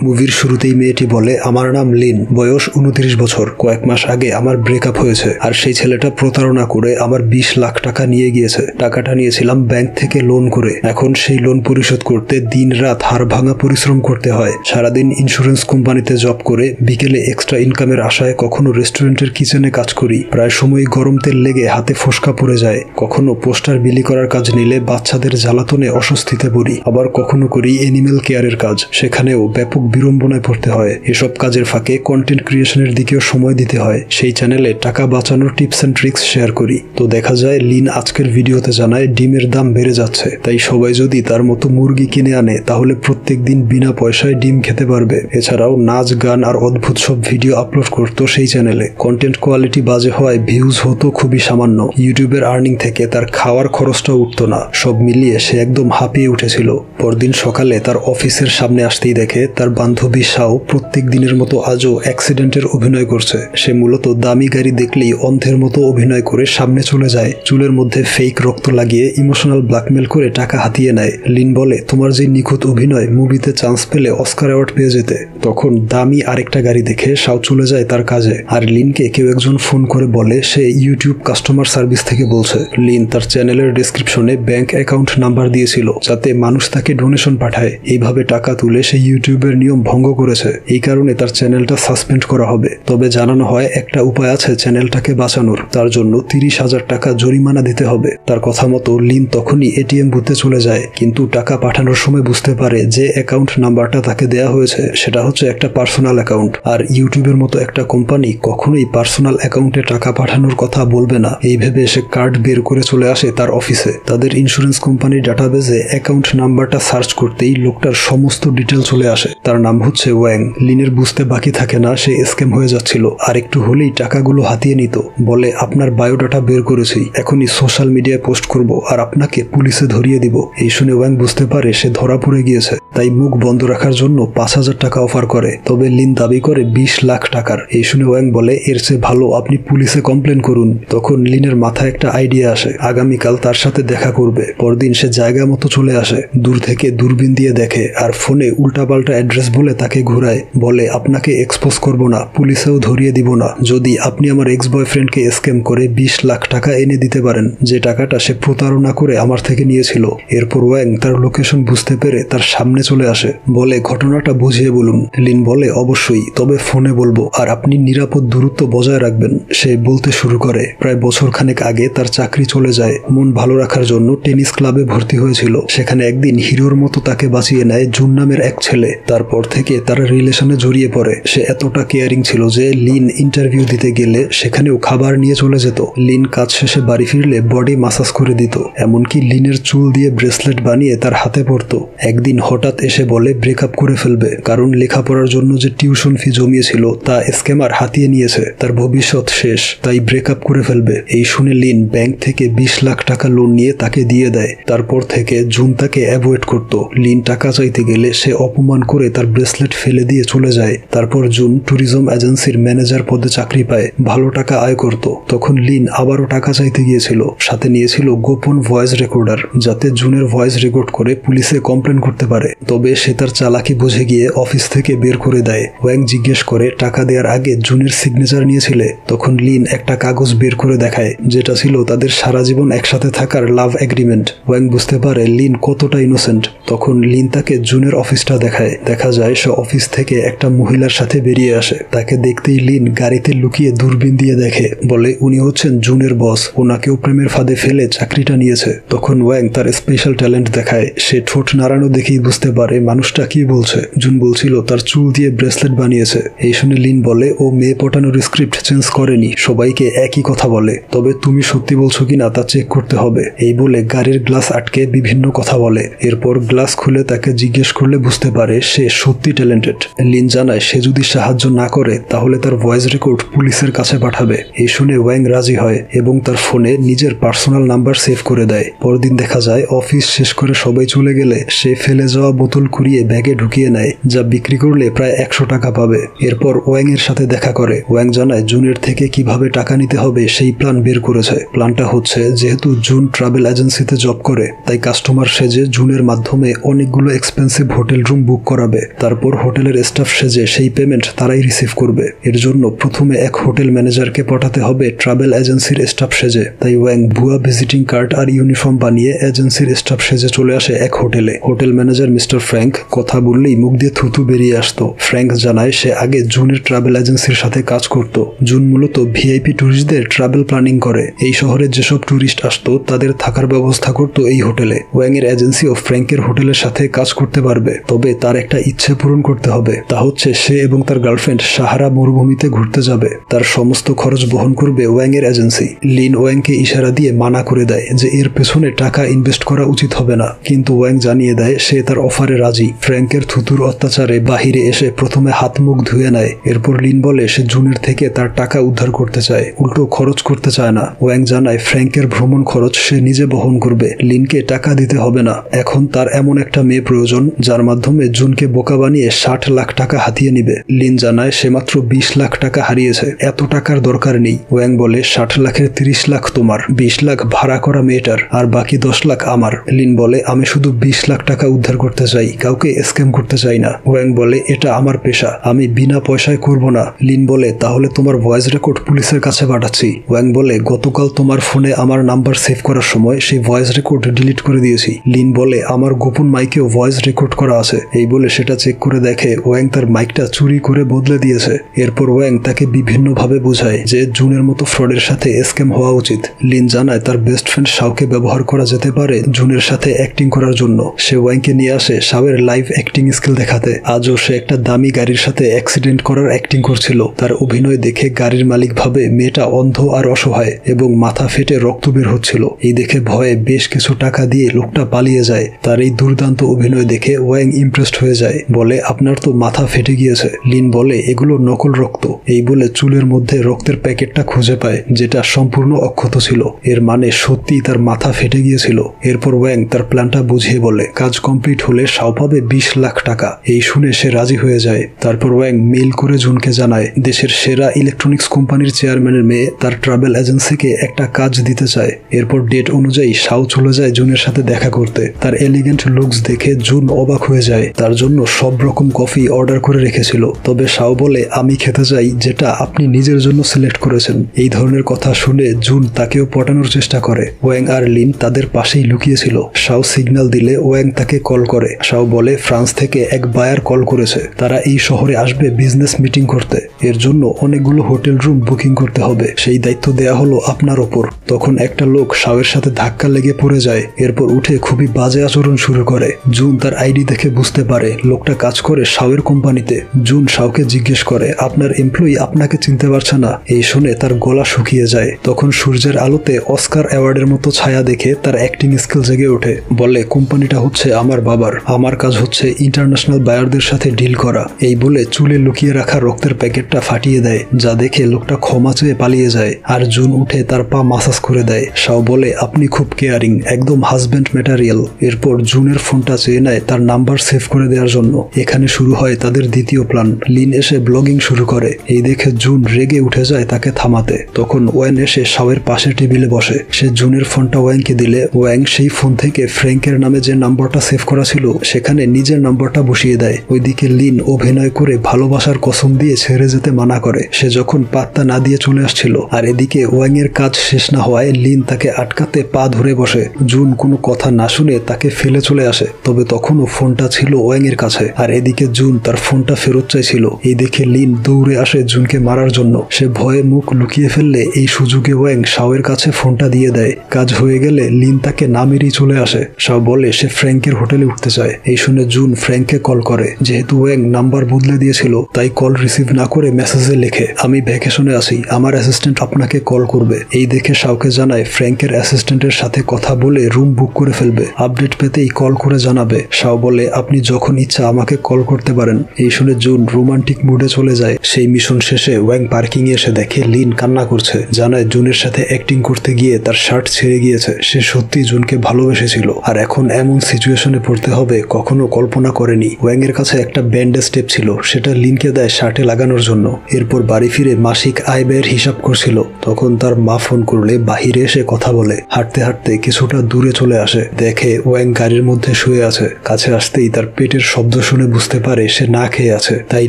মুভির শুরুতেই মেয়েটি বলে, আমার নাম লিন, বয়স 29 বছর। কয়েক মাস আগে আমার ব্রেকআপ হয়েছে, আর সেই ছেলেটা প্রতারণা করে আমার 20 লাখ টাকা নিয়ে গিয়েছে। টাকাটা নিয়েছিলাম ব্যাংক থেকে লোন করে। এখন সেই লোন পরিশোধ করতে দিন রাত হাড় ভাঙা পরিশ্রম করতে হয়। সারাদিন ইন্স্যুরেন্স কোম্পানিতে জব করে বিকেলে এক্সট্রা ইনকামের আশায় কখনো রেস্টুরেন্টের কিচেনে কাজ করি। প্রায় সময় গরম তেল লেগে হাতে ফোসকা পড়ে যায়। কখনো পোস্টার বিলি করার কাজ নিলে বাচ্চাদের জ্বালাতনে অস্বস্তিতে পড়ি। আবার কখনো করি এনিম্যাল কেয়ারের কাজ, সেখানেও ব্যাপক বিড়ম্বনায় পড়তে হয়। এসব কাজের ফাঁকে কন্টেন্ট ক্রিয়েশনের দিকেও সময় দিতে হয়। সেই চ্যানেলে টাকা বাঁচানোর টিপস অ্যান্ড ট্রিক্স শেয়ার করি। তো দেখা যায় লিন আজকের ভিডিওতে জানায় ডিমের দাম বেড়ে যাচ্ছে, তাই সবাই যদি তার মতো মুরগি কিনে আনে তাহলে প্রত্যেক দিন বিনা পয়সায় ডিম খেতে পারবে। এছাড়াও নাচ গান আর অদ্ভুত সব ভিডিও আপলোড করতো সেই চ্যানেলে। কন্টেন্ট কোয়ালিটি বাজে হওয়ায় ভিউজ হতো খুবই সামান্য। ইউটিউবের আর্নিং থেকে তার খাওয়ার খরচটাও উঠতো না। সব মিলিয়ে সে একদম হাঁপিয়ে উঠেছিল। পরদিন সকালে তার অফিসের সামনে আসতেই দেখে তার বান্ধবী শাও প্রত্যেক দিনের মতো আজও অ্যাক্সিডেন্টের অভিনয় করছে। সে মূলত দামি গাড়ি দেখলেই অন্ধের মতো অভিনয় করে সামনে চলে যায়। চুলের মধ্যে ফেক রক্ত লাগিয়ে ইমোশনাল ব্ল্যাকমেল করে টাকা হাতিয়ে নেয়। লিন বলে, তোমার যে নিখুঁত অভিনয়, মুভিতে চান্স পেলে অস্কার অ্যাওয়ার্ড পেয়ে যেতে। তখন দামি আরেকটা গাড়ি দেখে শাও চলে যায় তার কাজে। আর লিনকে কেউ একজন ফোন করে বলে সে ইউটিউব কাস্টমার সার্ভিস থেকে বলছে। লিন তার চ্যানেলের ডেসক্রিপশনে ব্যাংক অ্যাকাউন্ট নাম্বার দিয়েছিল যাতে মানুষ তাকে ডোনেশন পাঠায়। এইভাবে টাকা তুলে সে ইউটিউবের নিয়ম ভঙ্গ করেছে। এই কারণে তার চ্যানেলটা সাসপেন্ড করা হবে। তবে জানানো হয় একটা উপায় আছে চ্যানেলটাকে বাঁচানোর। তার জন্য 30,000 টাকা জরিমানা দিতে হবে। তার কথা মতো লিন তখনই এটিএম বুথে চলে যায়, কিন্তু টাকা পাঠানোর সময় বুঝতে পারে যে অ্যাকাউন্ট নাম্বারটা তাকে দেয়া হয়েছে সেটা হচ্ছে একটা পার্সোনাল অ্যাকাউন্ট। আর ইউটিউবের মতো একটা কোম্পানি কখনোই পার্সোনাল অ্যাকাউন্টে টাকা পাঠানোর কথা বলবে না। এই ভেবে সে কার্ড বের করে চলে আসে তার অফিসে। তাদের ইন্স্যুরেন্স কোম্পানির ডাটাবেজে অ্যাকাউন্ট নাম্বারটা সার্চ করতেই লোকটার সমস্ত ডিটেল চলে আসে। তার নাম হচ্ছে ওয়াং। লিনের বুঝতে বাকি থাকে না সে স্ক্যাম হয়ে যাচ্ছিল। আর একটু হলেই টাকাগুলো হাতিয়ে নিত। বলে, আপনার বায়োডাটা বের করেছি, এখনই সোশ্যাল মিডিয়ায় পোস্ট করব আর আপনাকে পুলিশে ধরিয়ে দিব। এই শুনে ওয়াং বুঝতে পারে সে ধরা পড়ে গিয়েছে, তাই মুখ বন্ধ রাখার জন্য 5,000 টাকা অফার করে। তবে লিন দাবি করে 20 লাখ টাকার। এই শুনে ওয়াং বলে, এর চেয়ে ভালো আপনি পুলিশে কমপ্লেন করুন। তখন লিনের মাথায় একটা আইডিয়া আসে, আগামীকাল তার সাথে দেখা করবে। পরদিন সে জায়গা মতো চলে আসে। দূর থেকে দূরবীন দিয়ে দেখে আর ফোনে উল্টাপাল্টা অ্যাড্রেস বলে তাকে ঘুরায়। বলে, আপনাকে এক্সপোজ করব না, পুলিশেও ধরিয়ে দিব না, যদি আপনি আমার এক্স বয়ফ্রেন্ডকে স্ক্যাম করে 20 লাখ টাকা এনে দিতে পারেন, যে টাকাটা সে প্রতারণা করে আমার থেকে নিয়েছিল। এরপর ওয়াং তার লোকেশন বুঝতে পেরে তার সামনে চলে আসে। বলে, ঘটনাটা বুঝিয়ে বলুন। লিন বলে, অবশ্যই, তবে ফোনে বলবো আর আপনি নিরাপদ দূরত্ব বজায় রাখবেন। সে বলতে শুরু করে, প্রায় বছরখানেক আগে তার চাকরি চলে যায়। মন ভালো রাখার জন্য টেনিস ক্লাবে ভর্তি হয়েছিল। সেখানে একদিন হিরোর মতো তাকে বাঁচিয়ে নেয় জুন নামের এক ছেলে। তারপর থেকে তারা রিলেশনে জড়িয়ে পড়ে। সে এতটা কেয়ারিং ছিল যে লিন ইন্টারভিউ দিতে গেলে সেখানেও খাবার নিয়ে চলে যেত। লিন কাজ শেষে বাড়ি ফিরলে বডি মাসাজ করে দিত। এমনকি লিনের চুল দিয়ে ব্রেসলেট বানিয়ে তার হাতে পরতো। একদিন হঠাৎ এসে বলে ব্রেকআপ করে ফেলবে, কারণ লেখাপড়ার জন্য যে টিউশন ফি জমিয়েছিল তা স্ক্যামার হাতিয়ে নিয়েছে। তার ভবিষ্যৎ শেষ, তাই ব্রেকআপ করে ফেলবে। এই শুনে লিন ব্যাংক থেকে 20 লাখ টাকা লোন নিয়ে তাকে দিয়ে দেয়। তারপর থেকে জুন তাকে অ্যাভয়েড করত। লিন টাকা চাইতে গেলে সে অপমান করে তার ব্রেসলেট ফেলে দিয়ে চলে যায়। তারপর জুন ট্যুরিজম এজেন্সির ম্যানেজার পদে চাকরি পায়, ভালো টাকা আয় করত। তখন লিন আবারও টাকা চাইতে গিয়েছিল। সাথে নিয়েছিল গোপন ভয়েস রেকর্ডার, যাতে জুনের ভয়েস রেকর্ড করে পুলিশে কমপ্লেন করতে পারে। তবে সে তার চালাকি বুঝে গিয়ে অফিস থেকে বের করে দেয়। ওয়াং জিজ্ঞেস করে, টাকা দেওয়ার আগে জুনের সিগনেচার নিয়েছিলে? তখন লিন একটা কাগজ বের করে দেখায়, যেটা ছিল তাদের সারা জীবন একসাথে থাকার লাভ এগ্রিমেন্ট। ওয়াং বুঝতে পারে লিন কতটা ইনোসেন্ট। তখন লিন তাকে জুনের অফিসটা দেখায়। দেখা যায় সে অফিস থেকে একটা মহিলার সাথে বেরিয়ে আসে। তাকে দেখতেই লিন গাড়িতে লুকিয়ে দূরবীন দিয়ে দেখে। বলে, উনি হচ্ছেন জুনের বস, ওনাকেও প্রেমের ফাঁদে ফেলে চাকরিটা নিয়েছে। তখন ওয়াং তার স্পেশাল ট্যালেন্ট দেখায়। সে ঠোঁট নাড়ানো দেখেই বুঝতে পারে মানুষটা কি বলছে। জুন বলছিল তার চুল দিয়ে ব্রেসলেট বানিয়েছে। এই শুনে লিন বলে, ও মেয়ে পটানোর স্ক্রিপ্ট চেঞ্জ করেনি, সবাইকে একই কথা বলে। তবে তুমি সত্যি বলছো কিনা তা চেক করতে হবে। এই বলে গাড়ির গ্লাস আটকে বিভিন্ন কথা বলে। এরপর গ্লাস খুলে তাকে জিজ্ঞেস করলে বুঝতে পারে সে সত্যি ট্যালেন্টেড। লিন জানায় সে যদি সাহায্য না করে তাহলে তার ভয়েস রেকর্ড পুলিশের কাছে পাঠাবে। এই শুনে ওয়াং রাজি হয় এবং তার ফোনে নিজের পার্সোনাল নাম্বার সেভ করে দেয়। পরদিন দেখা যায় অফিস শেষ করে সবাই চলে গেলে সে ফেলে যাওয়া বোতল কুড়িয়ে ব্যাগে ঢুকিয়ে নেয়, যা বিক্রি করলে প্রায় 100 টাকা পাবে। এরপর ওয়াং এর সাথে দেখা করে। ওয়াং জানায় জুনের থেকে কিভাবে টাকা নিতে হবে সেই প্ল্যান বের করেছে। প্ল্যানটা হচ্ছে, যেহেতু জুন ট্রাভেল এজেন্সিতে জব করে তাই কাস্টমার সেজে জুনের মাধ্যমে অনেকগুলো এক্সপেন্সিভ হোটেল রুম বুক করাবে। তারপর হোটেলের স্টাফ সেজে সেই পেমেন্ট তারাই রিসিভ করবে। এর জন্য প্রথমে এক হোটেল ম্যানেজারকে পাঠাতে হবে ট্রাভেল এজেন্সির স্টাফ সেজে। তাই ওয়াং ভুয়া ভিজিটিং কার্ড আর ইউনিফর্ম বানিয়ে এজেন্সির স্টাফ সেজে চলে আসে এক হোটেলে। হোটেল ম্যানেজার মিস্টার ফ্র্যাঙ্ক কথা বললেই মুখ দিয়ে থুতু বেরিয়ে আসতো। ফ্র্যাঙ্ক জানায় সে আগে জুনের ট্রাভেল এজেন্সির সাথে কাজ করত। জুন মূলত ভিআইপি ট্যুরিস্টদের ট্রাভেল প্ল্যানিং করে। এই শহরে যেসব ট্যুরিস্ট আসতো তাদের থাকার ব্যবস্থা করত এই হোটেলে। ওয়াং এর এজেন্সিও ফ্র্যাঙ্কের হোটেলের সাথে কাজ করতে পারবে, তবে তার একটা ইচ্ছে পূরণ করতে হবে। তা হচ্ছে সে এবং তার গার্লফ্রেন্ড সাহারা মরুভূমিতে ঘুরতে যাবে। তার সমস্ত খরচ বহন করবে ওয়াং এর এজেন্সি। লিন ওয়াংকে ইশারা দিয়ে মানা করে দেয় যে এর পেছনে টাকা ইনভেস্ট করা উচিত হবে না, কিন্তু ওয়াং জানিয়ে দেয় সে তার অফারে রাজি। ফ্র্যাঙ্কের থুতুর অত্যাচারে বাহিরে এসে প্রথমে হাত মুখ ধুয়ে নেয়। এরপর লিন বলে সে জুনের থেকে তার টাকা উদ্ধার করতে চায়, উল্টো খরচ করতে চায় না। ওয়াং জানায় ফ্র্যাঙ্কের ভ্রমণ খরচ সে নিজে বহন করবে, লিনকে টাকা দিতে হবে না। এখন তার এমন একটা মেয়ে প্রয়োজন যার মাধ্যমে জুনকে বোকা বানিয়ে 60 লাখ টাকা হাতিয়ে নিবে। লিন জানায় সে মাত্র 20 লাখ টাকা হারিয়েছে, এত টাকার দরকার নেই। ওয়াং বলে 60 লাখের 30 লাখ তোমার, 20 লাখ ভাড়া করা মেয়েটার, আর বাকি 10 লাখ আমার। লিন বলে আমি শুধু 20 লাখ টাকা উদ্ধার করতে চাই, কাউকে স্ক্যাম করতে চাই না। ওয়াং বলে এটা আমার পেশা, আমি বিনা পয়সায় করব না। লিন বলে তাহলে তোমার ভয়েস রেকর্ড পুলিশের কাছে পাঠাচ্ছি। ওয়াং বলে গতকাল তোমার ফোনে আমার নাম্বার সেভ করার সময় সেই ভয়েস রেকর্ড ডিলিট করে দিয়েছি। লিন বলে আমার গোপন মাইকেও ভয়েস রেকর্ড করা আছে। এই বলে সেটা চেক করে দেখে ওয়াং তার মাইকটা চুরি করে বদলে দিয়েছে। এরপর ওয়াং তাকে বিভিন্নভাবে বোঝায় যে জুনের মতো ফ্রডের সাথে স্ক্যাম হওয়া উচিত। লিন জানায় তার বেস্ট ফ্রেন্ড শাওকে ব্যবহার করা যেতে পারে জুনের সাথে অ্যাক্টিং করার জন্য। সে ওয়াংকে নিয়ে আসে শাওয়ের লাইভ অ্যাক্টিং স্কিল দেখাতে। আজও সে একটা দামি গাড়ির সাথে অ্যাক্সিডেন্ট করার অ্যাক্টিং করছিল। তার অভিনয় দেখে গাড়ির মালিক ভাবে মেয়েটা অন্ধ আর অসহায় এবং মাথা ফেটে রক্ত বের হচ্ছিল। এই দেখে ভয়ে বেশ কিছু টাকা দিয়ে লোকটা পালিয়ে যায়। তার এই দুর্দান্ত অভিনয় দেখে ওয়াং ইমপ্রেসড হয়ে যায়, বলে আপনার তো মাথা ফেটে গিয়েছে। লিন বলে এগুলো নকল রক্ত। এই বলে চুলের মধ্যে রক্তের প্যাকেটটা খুঁজে পায় যেটা সম্পূর্ণ অক্ষত ছিল। এর মানে সত্যি তার মাথা ফেটে গিয়েছিল। এরপর ওয়াং তার প্ল্যানটা বুঝিয়ে বলে কাজ কমপ্লিট হলে শাও পাবে 20 লাখ টাকা। এই শুনে সে রাজি হয়ে যায়। তারপর ওয়াং মেইল করে জুনকে জানায় দেশের সেরা ইলেকট্রনিক্স কোম্পানির চেয়ারম্যানের মেয়ে তার ট্রাভেল এজেন্সিকে একটা কাজ দিতে চায়। এরপর ডেট অনুযায়ী শাও চলে যায় জুনের সাথে দেখা করতে। তার এলিগেন্ট লুকস দেখে জুন অবাক হয়ে যায়। তার জন্য সব রকম কফি অর্ডার করে রেখেছিল, তবে শাও বলে আমি খেতে চাই যেটা আপনি নিজের জন্য সিলেক্ট করেছেন। এই ধরনের কথা শুনে জুন তাকেও পটানোর চেষ্টা করে। ওয়াং আর লিন তাদের পাশেই লুকিয়েছিল। শাও সিগন্যাল দিলে ওয়াং তাকে কল করে। শাও বলে ফ্রান্স থেকে এক বায়ার কল করেছে, তারা এই শহরে আসবে বিজনেস মিটিং করতে। এর জন্য অনেকগুলো হোটেল রুম বুকিং করতে হবে, সেই দায়িত্ব দেয়া হলো আপনার ওপর। তখন একটা লোক শাওয়ের সাথে ধাক্কা লেগে পড়ে যায়। এরপর উঠে খুবই বাজে আচরণ শুরু করে। জুন তার আইডি দেখে বুঝতে পারে লোকটা কাজ করে শাওয়ের কোম্পানিতে। জুন শাওকে জিজ্ঞেস করে আপনার এমপ্লয়ি আপনাকে চিনতে পারছে না। এই শুনে তার গলা শুকিয়ে যায়। তখন সূর্যের আলোতে অস্কার অ্যাওয়ার্ডের মতো ছায়া দেখে তার অ্যাক্টিং স্কিল জেগে ওঠে। বলে কোম্পানিটা হচ্ছে আমার বাবার, আমার কাজ হচ্ছে ইন্টারন্যাশনাল বায়ারদের সাথে ডিল করা। এই বলে চুলে লুকিয়ে রাখা রক্তের প্যাকেটটা ফাটিয়ে দেয়, যা দেখে লোকটা ক্ষমা চেয়ে পালিয়ে যায়। আর জুন উঠে তার পা মাসাজ করে দেয়। শাও বলে আপনি খুব কেয়ারিং, একদম হাজব্যান্ড ম্যাটেরিয়াল। এরপর জুনের ফোনটা চেয়ে নেয় তার নাম্বার সেভ করে দেওয়ার জন্য। এখানে শুরু হয় তাদের দ্বিতীয় প্ল্যান। লিন এসে ব্লগিং শুরু করে। এই দেখে জুন রেগে উঠে যায় তাকে থামাতে। তখন ওয়ান এসে শাওয়ের পাশে টেবিলে বসে। সে জুনের ফোনটা ওয়াংকে দিলে ওয়াং সেই ফোন থেকে ফ্র্যাঙ্কের নামে যে নাম্বারটা সেভ করা ছিল সেখানে নিজের নাম্বারটা বসিয়ে দেয়। ওইদিকে লিন অভিনয় করে ভালোবাসার কসম দিয়ে ছেড়ে যেতে মানা করে। সে যখন পাত্তা না দিয়ে চলে আসছিল, আর এদিকে ওয়াং এর কাজ শেষ না হওয়ায় লিন তাকে আটকাতে পা ধরে বসে। জুন কোনো কথা না শুনে তাকে ফেলে চলে আসে, তবে তখনও ফোনটা ছিল ওয়াং এর কাছে। আর এদিকে জুন তার ফোনটা ফেরত চাইছিল। এই দেখে লিন দৌড়ে আসে জুনকে মারার জন্য। সে ভয়ে মুখ লুকিয়ে ফেললে এই সুযোগে ওয়াং শাওয়ের কাছে ফোনটা দিয়ে দেয়। কাজ হয়ে গেলে লিন তাকে না মেরেই চলে আসে। শাও বলে সে ফ্র্যাঙ্কের হোটেলে উঠতে চায়। এই শুনে জুন ফ্র্যাঙ্ককে কল করে। যেহেতু ওয়াং নাম্বার বদলে দিয়েছিল তাই কল রিসিভ না করে মেসেজে লেখে আমি ভ্যাকেশনে আছি, আমার অ্যাসিস্ট্যান্ট আপনাকে কল করবে। এই দেখে শাওকে জানায় ফ্র্যাঙ্কের অ্যাসিস্ট্যান্টের সাথে কথা বলে রুম বুক করে ফেলবে। আপডেট পেতেই কল করে জানাবে। শাও বলে আপনি যখন ইচ্ছা আমাকে কল করতে পারেন। এই শুনে জুন রোমান্টিক মুডে চলে যায়। সেই মিশন শেষে ওয়াং পার্কিং এ এসে দেখে লিন কান্না করছে। জানায় জুনের সাথে অ্যাক্টিং করতে গিয়ে তার শার্ট ছেড়ে গিয়েছে। সে সত্যি জুনকে ভালোবেসেছিল, আর এখন এমন সিচুয়েশনে পড়তে হবে কখনো কল্পনা করেনি। ওয়াং এর কাছে একটা ব্যান্ডেজ টেপ ছিল, সেটা লিনকে দেয় শার্টে লাগানোর জন্য। এরপর বাড়ি ফিরে মাসিক আয় ব্যয়ের হিসাব করছিল। তখন তার মা ফোন করলে বাহিরে এসে কথা বলে। হাঁটতে হাঁটতে কিছুটা দূরে চলে আসে, দেখে ওয়াং গাড়ির মধ্যে শুয়ে আছে। কাছে আসতেই তার পেটের শব্দ শুনে বুঝতে পারে সে না খেয়ে আছে, তাই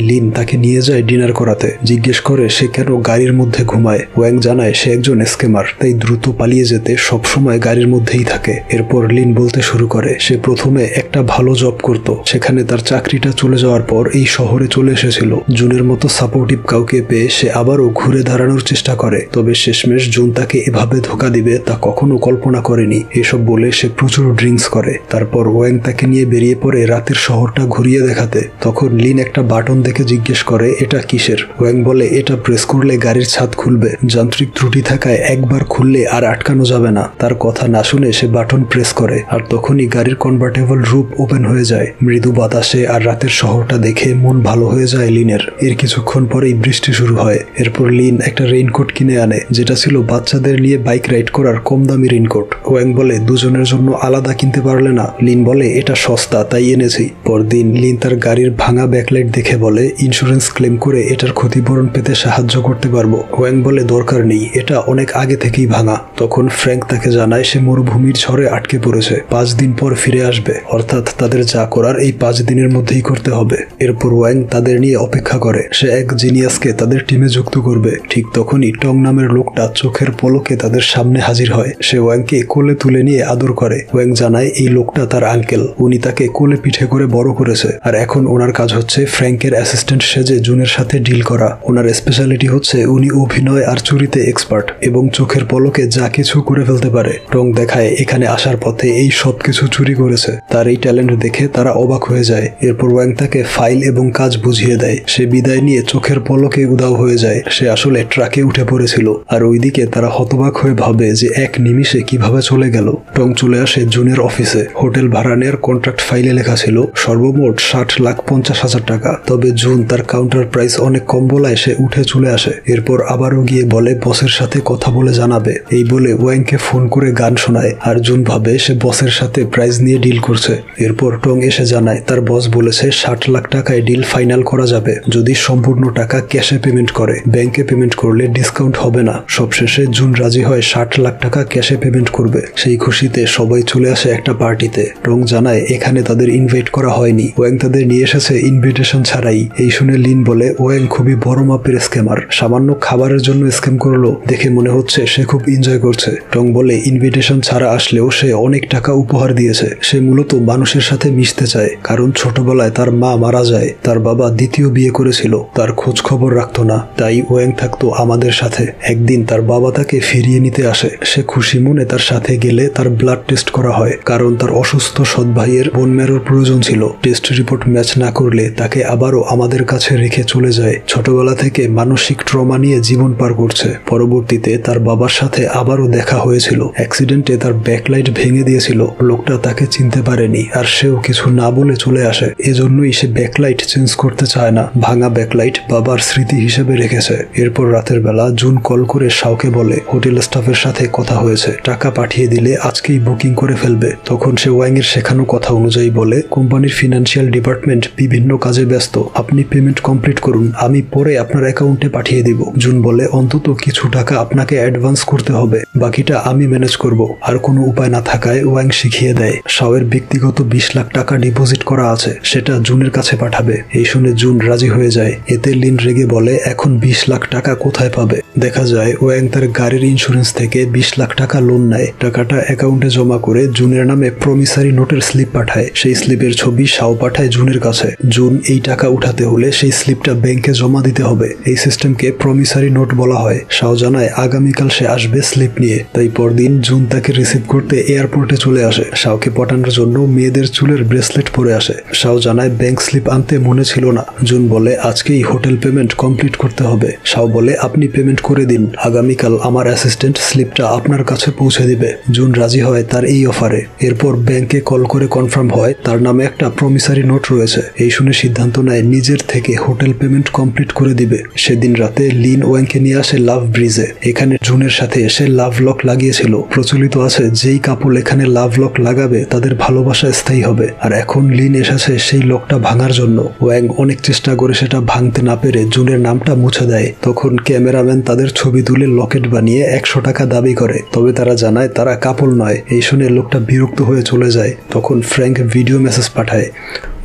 লিন তাকে নিয়ে যায় ডিনার করাতে। জিজ্ঞেস করে সে কেন গাড়ির মধ্যে ঘুমায়। ওয়াং জানায় সে একজন স্ক্যামার, তাই দ্রুত পালিয়ে যেতে সবসময় গাড়ির মধ্যেই থাকে। এরপর লিন বলতে শুরু করে সে প্রথমে একটা ভালো জব করত, সেখানে তার চাকরিটা চলে যাওয়ার পর এই শহরে চলে এসেছিল। জুনের মতো সাপোর্টিভ কাউকে পেয়ে সে আবারও ঘুরে দাঁড়ানোর চেষ্টা করে, তবে শেষমেশ জুন তাকে এভাবে ধোকা দিবে তা কখনো কল্পনা করেনি। এসব বলে সে প্রচুর ড্রিঙ্কস করে। তারপর ওয়াং তাকে নিয়ে বেরিয়ে পড়ে রাতের শহরটা ঘুরিয়ে দেখাতে। তখন লিন একটা বাটন দেখে জিজ্ঞেস করে এটা কিসের। ওয়াং বলে এটা প্রেস করলে গাড়ির ছাদ খুলবে, যান্ত্রিক ত্রুটি থাকায় একবার খুললে আর আটকানো যাবে না। তার কথা না শুনে সে বাটন প্রেস করে, আর তখনই গাড়ির কনভার্টেবল রূপ ওপেন হয়ে যায়। মৃদু বাতাসে আর রাতের শহরটা দেখে মন ভালো হয়ে যায় লিনের। এর কিছুক্ষণ পরেই বৃষ্টি শুরু হয়। এরপর লিন একটা রেইনকোট কিনে আনে, যেটা ছিল বাচ্চাদের নিয়ে বাইক রাইড করার কম দামি রেইনকোট। ওয়াং বলে দুজনের জন্য আলাদা কিনতে পারলে না। লিন বলে এটা সস্তা তাই এনেছি। পরদিন লিন তার গাড়ির ভাঙা ব্যাকলাইট দেখে বলে ইন্স্যুরেন্স ক্লেম করে এটার ক্ষতিপূরণ পেতে সাহায্য করতে পারবো। ওয়াং বলে দরকার নেই, এটা অনেক আগে থেকেই ভাঙা। তখন ফ্র্যাঙ্ক তাকে জানায় সে মরুভূমির ঝড়ে আটকে পড়েছে, 5 দিন পর ফিরে আসবে, অর্থাৎ তাদের যা করার এই 5 দিনের মধ্যেই করতে হবে। এরপর ওয়াং তাদের নিয়ে অপেক্ষা করে, সে এক জিনিয়াসকে তাদের টিমে যুক্ত করবে। ঠিক তখনই টং নামের লোকটা চোখের পলকে তাদের সামনে হাজির হয়। সে ওয়াংকে কোলে তুলে নিয়ে আদর করে। ওয়াং জানায় এই লোকটা তার আঙ্কেল, উনি তাকে কোলে পিঠে করে বড় করেছে, আর এখন ওনার কাজ হচ্ছে ফ্র্যাঙ্কের অ্যাসিস্ট্যান্ট সেজে জুনের সাথে ডিল করা। ওনার স্পেশালিটি হচ্ছে উনি অভিনয় আর চুরিতে এক্সপার্ট এবং চোখের পলকে যা কিছু করে ফেলতে পারে। টং দেখায় এখানে আসার পথে এই সব কিছু চুরি করেছে। তার এই ট্যালেন্ট দেখে তারা অবাক হয়ে যায়। এরপর ওয়াং তাকে ফাইল এবং কাজ বুঝিয়ে দেয়। সে বিদায় নিয়ে চোখের পলকে উধাও হয়ে যায়। সে আসলে ট্রাকে উঠে পড়েছিল, আর ওইদিকে তারা হতবাক হয়ে ভাবে যে এক নিমিষে কিভাবে চলে গেল। টং চলে আসে জুনের অফিসে। হোটেল ভাড়া নেওয়ার কন্ট্রাক্ট ফাইলে লেখা ছিল সর্বমোট 60,50,000 টাকা, তবে জুন তার কাউন্টার প্রাইস অনেক কম বলায় সে উঠে চলে আসে। এরপর আবারও গিয়ে বলে বসের সাথে কথা বলে জানাবে। এই বলে ওয়াংকে ফোন করে গান শোনায়, আর জুন ভাবে সে বসের সাথে প্রাইস নিয়ে ডিল করছে। এরপর টং এসে জানায় তার বস বলেছে 60 লাখ টাকায় ডিল ফাইনাল করা যাবে যদি সম্পূর্ণ টাকা ক্যাশে পেমেন্ট করে, ব্যাংকে পেমেন্ট করলে ডিসকাউন্ট হবে না। সবশেষে জুন রাজি হয় 60 লাখ টাকা ক্যাশে পেমেন্ট করবে। সেই খুশিতে সবাই চলে আসে একটা পার্টিতে। টং জানায় এখানে তাদের ইনভাইট করা হয়নি, ওয়াং তাদের নিয়ে এসেছে ইনভিটেশন ছাড়াই। এই শুনে লিন বলে ওয়াং খুবই বড় মাপের স্ক্যামার, সামান্য খাবারের জন্য স্ক্যাম করলো, দেখে মনে হচ্ছে সে খুব এনজয় করছে। টং বলে ইনভিটেশন ছাড়া আসলেও সে অনেক টাকা উপহার দিয়েছে। সে মূলত মানুষের সাথে মিশতে চায়, কারণ ছোটবেলায় তার মা মারা যায়, তার বাবা দ্বিতীয় বিয়ে করেছিল, তার খোঁজ খবর রাখতো না, তাই ওয়াং থাকতো আমাদের সাথে। একদিন তার বাবা তাকে ফিরিয়ে নিতে আসে। সে খুশি মনে তার সাথে গেলে তার ব্লাড টেস্ট করা হয়, কারণ তার অসুস্থ সৎ ভাইয়ের বোন ম্যারোর প্রয়োজন ছিল। টেস্ট রিপোর্ট ম্যাচ না করলে তাকে আবারও আমাদের কাছে রেখে চলে যায়। ছোটবেলা থেকে মানসিক ট্রমা নিয়ে জীবন পার করছে। পরবর্তীতে তার বাবার সাথে আবারও দেখা হয়েছিল। অ্যাক্সিডেন্টে তার ব্যাকলাইট ভেঙে দিয়েছিল। লোকটা তাকে চিনতে পারেনি, আর সেও কিছু না বলে চলে আসে। এজন্যই সে ব্যাকলাইট চেঞ্জ করতে চায় না। ভাঙা ব্যাকলাইট বাবার স্মৃতি হিসেবে রেখেছে। এরপর রাতের বেলা জুন কল করে শাওকে বলে হোটেল স্টাফের সাথে কথা হয়েছে, টাকা পাঠিয়ে দিলে আজকেই বুকিং করে ফেলবে। তখন সে ওয়াং এর শেখানো কথা অনুযায়ী বলে কোম্পানির ফিনান্সিয়াল ডিপার্টমেন্ট বিভিন্ন কাজে ব্যস্ত, আপনি পেমেন্ট কমপ্লিট করুন, আমি পরে আপনার অ্যাকাউন্টে পাঠিয়ে দিব। জুন বলে অন্তত কিছু টাকা আপনাকে অ্যাডভান্স করতে হবে, বাকিটা আমি ম্যানেজ করব। আর কোনো উপায় না থাকায় ওয়াং শিখিয়ে দেয়। শাওয়ের ব্যক্তিগত 20 লাখ টাকা ডিপোজিট করা আছে, সেটা জুনের কাছে পাঠাবে। এই শুনে জুন রাজি হয়ে যায়। এতে লিন রেগে বলে এখন 20 লাখ টাকা কোথায় পাবে। দেখা যায় ওয়াং তার গাড়ির ইন্স্যুরেন্স থেকে 20 লাখ টাকা লোন নেয়। টাকাটা অ্যাকাউন্টে জমা করে জুনের নামে প্রমিসারি নোটের স্লিপ পাঠায়। সেই স্লিপের ছবি শাও পাঠায় জুনের কাছে। জুন এই টাকা উঠাতে হলে সেই স্লিপটা ব্যাংকে জমা দিতে হবে। এই সিস্টেমকে প্রমিসারি নোট বলা হয়। শাও জানায় আগামীকাল সে আসবে স্লিপ নিয়ে, তাই পরদিন জুন তাকে রিসিভ করতে এয়ারপোর্টে চলে আসে। শাওকে পটানোর জন্য মেয়েদের চুলের ব্রেসলেট পরে আসে। শাও জানায় ব্যাংক স্লিপ আনতে মনে ছিল না। জুন বলে আজকেই হোটেল পেমেন্ট কমপ্লিট করতে হবে। শাও বলে আপনি পেমেন্ট করে দিন, আগামীকাল আমার অ্যাসিস্ট্যান্ট স্লিপটা আপনার কাছে পৌঁছে দিবে। জুন রাজি হয় তার এই অফারে। এরপর ব্যাংকে কল করে কনফার্ম হয় তার নামে একটা প্রমিসারি নোট রয়েছে। এই শুনে সিদ্ধান্ত নেয় নিজের থেকে হোটেল পেমেন্ট কমপ্লিট করে দিবে। সেদিন রাতে লিন ওয়াংকে নিয়ে আসে লাভ ব্রিজে। এখানে জুনের সাথে এসে লাভ লক লাগিয়েছিল। প্রচলিত আছে যেই কাপল এখানে লাভ লক লাগাবে তাদের ভালোবাসা স্থায়ী হবে, আর এখন লিন এসেছে সেই লকটা ভাঙার জন্য। ওয়াং অনেক চেষ্টা করে সেটা ভাঙতে না পেরে জুনের নামটা মুছে দেয়। তখন ক্যামেরাম্যান তাদের ছবি তুলে লকেট বানিয়ে 100 টাকা দাবি করে, তবে তারা জানায় তারা কাপল নয়। এই শুনে লোকটা বিরক্ত হয়ে চলে যায়। তখন ফ্র্যাঙ্ক ভিডিও মেসেজ পাঠায়,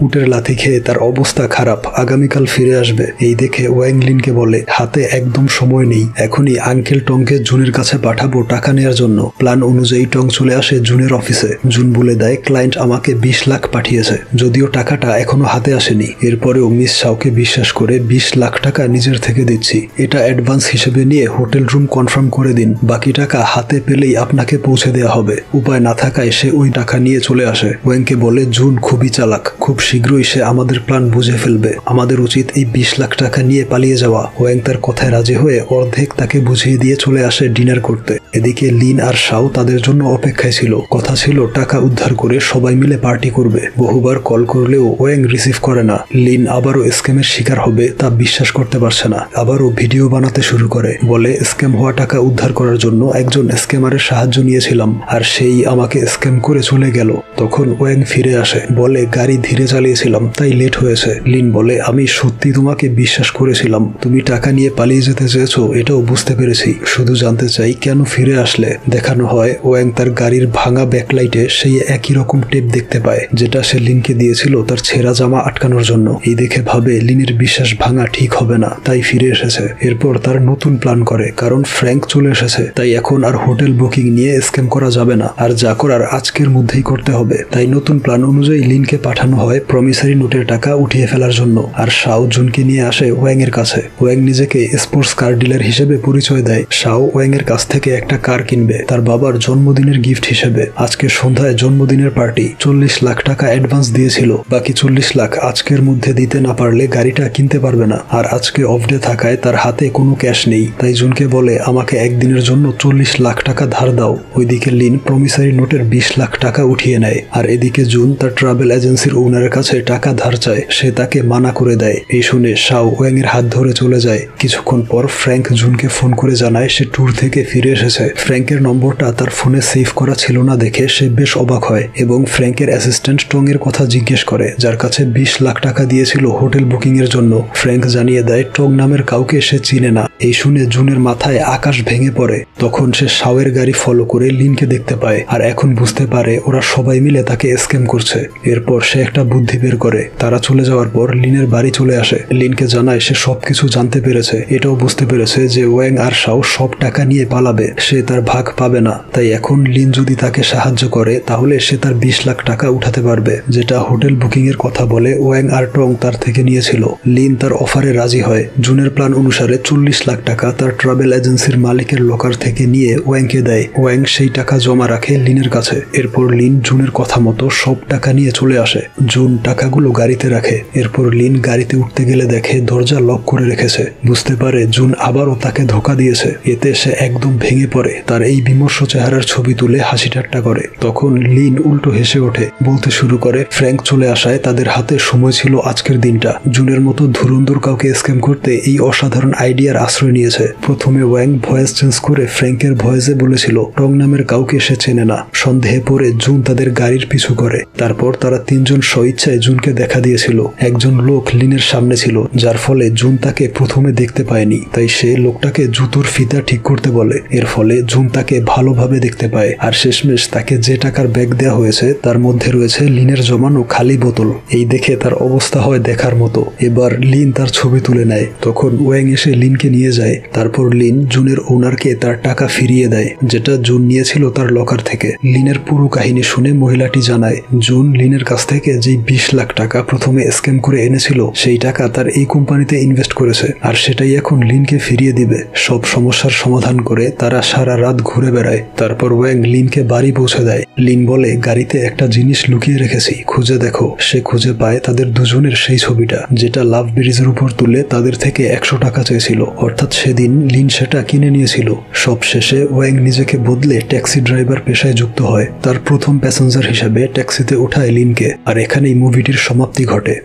উটের লাথি খেয়ে তার অবস্থা খারাপ, আগামীকাল ফিরে আসবে। এই দেখে ওয়াং লিনকে বলে, হাতে একদম সময় নেই, এখনই আঙ্কেল টংকে জুনের কাছে পাঠাবো টাকা নেওয়ার জন্য। প্ল্যান অনুযায়ী টং চলে আসে জুনের অফিসে। জুন বলে দেয়, ক্লায়েন্ট আমাকে 20 লাখ পাঠিয়েছে, যদিও টাকাটা এখনো হাতে আসেনি। এরপরেও মিস শাওকে বিশ্বাস করে 20 লাখ টাকা নিজের থেকে দিচ্ছি, এটা অ্যাডভান্স হিসেবে নিয়ে হোটেল রুম কনফার্ম করে দিন, বাকি টাকা হাতে পেলেই আপনাকে পৌঁছে দেওয়া হবে। উপায় না থাকায় সে ওই টাকা নিয়ে চলে আসে। ওয়াংকে বলে, জুন খুবই চালাক, খুব শীঘ্রই সে আমাদের প্ল্যান বুঝে ফেলবে, আমাদের উচিত এই 20 লাখ টাকা নিয়ে পালিয়ে যাওয়া। ওয়াং তার কথায় রাজি হয়ে অর্ধেক তাকে বুঝিয়ে দিয়ে চলে আসে ডিনার করতে। এদিকে লিন আর শাও তাদের জন্য অপেক্ষায় ছিল। কথা ছিল টাকা উদ্ধার করে সবাই মিলে পার্টি করবে। বহুবার কল করলেও ওয়াং রিসিভ করে না। লিন আবারও স্ক্যামের শিকার হবে তা বিশ্বাস করতে পারছে না। আবারও ভিডিও বানাতে শুরু করে, বলে স্ক্যাম হওয়া টাকা উদ্ধার করার জন্য একজন স্ক্যামারের সাহায্য নিয়েছিলাম, আর সেই আমাকে স্ক্যাম করে চলে গেল। তখন ওয়াং ফিরে আসে, বলে গাড়ি ধীরে চালিয়েছিলাম তাই লেট হয়েছে। লিন বলে, আমি সত্যি তোমাকে বিশ্বাস করেছিলাম, তুমি টাকা নিয়ে পালিয়ে যেতে চেয়েছো এটাও বুঝতে পেরেছি, শুধু জানতে চাই কেন ফিরে আসলে। দেখানো হয় ওয়াং তার গাড়ির ভাঙা ব্যাকলাইটে সেই একই রকম টেপ দেখতে পায় যেটা সে লিনকে দিয়েছিল তার ছেঁড়া জামা আটকানোর জন্য। এই দেখে ভাবে লিনের বিশ্বাস ভাঙা ঠিক হবে না, তাই ফিরে এসেছে। এরপর তার নতুন প্ল্যান করে, কারণ ফ্র্যাঙ্ক চলে এসেছে, তাই এখন আর হোটেল বুকিং নিয়ে স্ক্যাম করা যাবে না, আর যা করার আজকের মধ্যেই করতে হবে। তাই নতুন প্ল্যান অনুযায়ী লিনকে পাঠানো হয় প্রমিসারি নোটের টাকা উঠিয়ে ফেলার জন্য, আর শাও জুনকে নিয়ে আসে ওয়াং এর কাছে। ওয়াং নিজেকে স্পোর্টস কার ডিলার হিসেবে পরিচয় দেয়। শাও ওয়াং এর কাছ থেকে একটা কার কিনবে তার বাবার জন্মদিনের গিফট হিসেবে। আজকে সন্ধ্যায় জন্মদিনের পার্টি, 40 লাখ টাকা অ্যাডভান্স দিয়েছিল, বাকি 40 লাখ আজকের মধ্যে দিতে না পারলে গাড়িটা কিনতে পারবে না। আর আজকে অফ ডে থাকায় তার হাতে কোনো ক্যাশ নেই, তাই জুনকে বলে, আমাকে একদিনের জন্য 40 লাখ টাকা ধার দাও। ওইদিকে লিন প্রমিসারি নোটের 20 লাখ টাকা উঠিয়ে নেয়, আর এদিকে জুন তার ট্রাভেল এজেন্সির ওনারের কাছে টাকা ধার চায়, সে তাকে মানা করে দেয়। এই শুনে শাও ওয়াং এর হাত ধরে চলে যায়। কিছুক্ষণ পর ফ্র্যাঙ্ক জুনকে ফোন করে জানায় সে ট্যুর থেকে ফিরে এসেছে। ফ্র্যাঙ্কের নম্বরটা তার ফোনে সেভ করা ছিল না দেখে সে বেশ অবাক হয়, এবং ফ্র্যাঙ্কের অ্যাসিস্ট্যান্ট টং এর কথা জিজ্ঞেস করে, যার কাছে 20 লাখ টাকা দিয়েছিল হোটেল বুকিং এর জন্য। ফ্র্যাঙ্ক জানিয়ে দেয় টং নামের কাউকে সে চিনে না। এই শুনে জুনের মাথায় আকাশ ভেঙে পড়ে। তখন সে শাওয়ের গাড়ি ফলো করে লিনকে দেখতে পায়, আর এখন বুঝতে পারে ওরা সবাই মিলে তাকে স্ক্যাম করছে। এরপর সে একটা বুদ্ধি বের করে। তারা চলে যাওয়ার পর লিনের বাড়ি চলে আসে। লিনকে জানায় সে সবকিছু জানতে পেরেছে, এটাও বুঝতে পেরেছে যে ওয়াং আর শাও সব টাকা নিয়ে পালাবে, সে তার ভাগ পাবে না। তাই এখন লিন যদি তাকে সাহায্য করে তাহলে সে তার 20 লাখ টাকা উঠাতে পারবে, যেটা হোটেল বুকিং এর কথা বলে ওয়াং আর টং তার থেকে নিয়েছিল। লিন তার অফারে রাজি হয়। জুনের প্ল্যান অনুসারে 40 লাখ টাকা তার ট্রাভেল এজেন্সির মালিকের লকার থেকে নিয়ে ওয়াংকে দেয়। ওয়াং সেই টাকা জমা রাখে লিনের কাছে। এরপর লিন জুনের কথা মতো সব টাকা নিয়ে চলে আসে। জুন টাকাগুলো গাড়িতে রাখে। এরপর লিন গাড়িতে উঠতে গেলে দেখে দরজা লক করে রেখেছে। বুঝতে পারে জুন আবারও তাকে ধোকা দিয়েছে। এতে সে একদম ভেঙে পড়ে, তার এই বিমর্ষ চেহারার ছবি তুলে হাসি ঠাট্টা করে। তখন লিন উল্টো হেসে ওঠে, বলতে শুরু করে ফ্র্যাঙ্ক চলে আসায় তাদের হাতে সময় ছিল আজকের দিনটা। জুনের মতো ধুরন্ধর কাউকে স্ক্যাম করতে এই অসাধারণ আইডিয়ার আশ্রয় নিয়েছে। প্রথমে ওয়াং ভয়েস চেঞ্জ করে ফ্র্যাঙ্কের ভয়েসে বলেছিল টং নামের কাউকে সে চেনে না। সন্দেহে পড়ে জুন তাদের গাড়ির পিছু করে। তারপর তারা তিনজন স্বইচ্ছায় জুনকে দেখা দিয়েছিল। একজন লোক লিনের সামনে ছিল, যার ফলে জুন তাকে প্রথমে দেখতে পায়নি। তাই সে লোকটাকে জুতোর ফিতা ঠিক করতে বলে। এর ফলে জুন তাকে ভালোভাবে দেখতে পায়, আর শেষমেশ তাকে যে টাকার ব্যাগ দেওয়া হয়েছে তার মধ্যে রয়েছে লিনের জমানো খালি বোতল। এই দেখে তার অবস্থা হয় দেখার মতো। এবার লিন তার ছবি তুলে নেয়। তখন ওয়াং এসে লিনকে নিয়ে যায়। তারপর লিন জুনের ওনারকে তার টাকা ফিরিয়ে দেয়, যেটা জুন নিয়েছিল তার লকার থেকে। লিনের পুরো কাহিনী শুনে মহিলাটি জানায় জুন লিনের কাছ থেকে যেই 20 লাখ টাকা প্রথমে স্ক্যাম করে এনেছিল সেই টাকা তার এই কোম্পানিতে ইনভেস্ট করেছে, আর সেটাই এখন লিনকে ফিরিয়ে দিবে। সব সমস্যার সমাধান করে তারা সারা রাত ঘুরে বেড়ায়। তারপর ওয়াং লিনকে বাড়ি পৌঁছে দেয়। লিন বলে, গাড়িতে একটা জিনিস লুকিয়ে রেখেছি, খুঁজে দেখো। সে খুঁজে পায় তাদের দুজনের সেই ছবিটা, যেটা লাভ ব্রিজের উপর তুলে তাদের থেকে 100 টাকা চেয়েছিল। অর্থাৎ সেদিন লিন সেটা কিনে নিয়েছিল। সব শেষে ওয়াং নিজেকে বদলে ট্যাক্সি ড্রাইভার পেশায় যুক্ত হয়। তার প্রথম প্যাসেঞ্জার হিসেবে ট্যাক্সিতে ওঠায় লিনকে। আর এখানেই মুভিটির সমাপ্তি ঘটে।